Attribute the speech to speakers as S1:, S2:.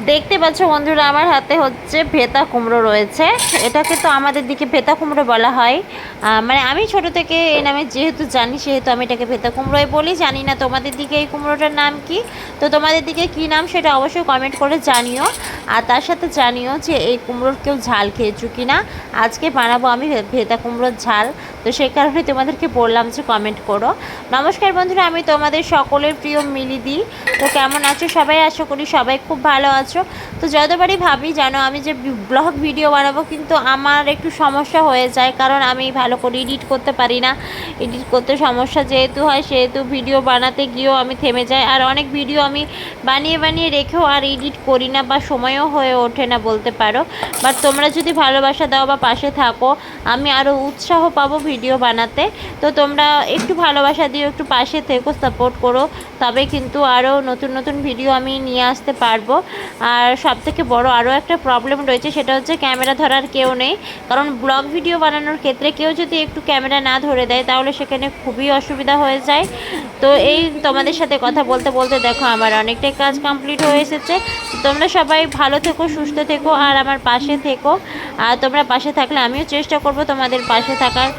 S1: দেখতে পাচ্ছ বন্ধুরা, আমার হাতে হচ্ছে ভেতা কুমড়ো রয়েছে। এটাকে তো আমাদের দিকে ভেতা কুমড়ো বলা হয়। মানে আমি ছোট থেকে এই নামে যেহেতু জানি, সেহেতু আমি এটাকে ভেতা কুমড়োই বলি। জানি না তোমাদের দিকে এই কুমড়োটার নাম কি। তো তোমাদের দিকে কি নাম সেটা অবশ্যই কমেন্ট করে জানিও। আর তার সাথে জানিও যে এই কুমড়োর কেউ ঝাল খেয়েছো কি না। আজকে বানাবো আমি ভেতা কুমড়োর ঝাল। তো সেই কারণে তোমাদেরকে বললাম যে কমেন্ট করো। নমস্কার বন্ধুরা, আমি তোমাদের সকলের প্রিয় মিলিদি। তো কেমন আছো সবাই? আশা করি সবাই খুব ভালো আছো। তো যতবারই ভাবি জানো, আমি যে ব্লগ ভিডিও বানাবো কিন্তু আমার একটু সমস্যা হয়ে যায়, কারণ আমি ভালো করে এডিট করতে পারি না। এডিট করতে সমস্যা যেহেতু হয়, সেহেতু ভিডিও বানাতে গিয়েও আমি থেমে যাই। আর অনেক ভিডিও আমি বানিয়ে বানিয়ে রেখেও আর এডিট করি না, বা সময়ও হয়ে ওঠে না বলতে পারো। বাট তোমরা যদি ভালোবাসা দাও বা পাশে থাকো, আমি আরও উৎসাহ পাবো ভিডিও বানাতে। তো তোমরা একটু ভালোবাসা দিও, একটু পাশে থেকো, সাপোর্ট করো, তবে কিন্তু আরও নতুন নতুন ভিডিও আমি নিয়ে আসতে পারবো। আর সবথেকে বড় আরও একটা প্রবলেম রয়েছে, সেটা হচ্ছে ক্যামেরা ধরার কেউ নেই। কারণ ব্লগ ভিডিও বানানোর ক্ষেত্রে কেউ যদি একটু ক্যামেরা না ধরে দেয়, তাহলে সেখানে খুবই অসুবিধা হয়ে যায়। তো এই তোমাদের সাথে কথা বলতে বলতে দেখো আমার অনেকটাই কাজ কমপ্লিট হয়ে এসেছে। তোমরা সবাই ভালো থেকো, সুস্থ থেকো, আর আমার পাশে থেকো। আর তোমরা পাশে থাকলে আমিও চেষ্টা করব তোমাদের পাশে থাকার।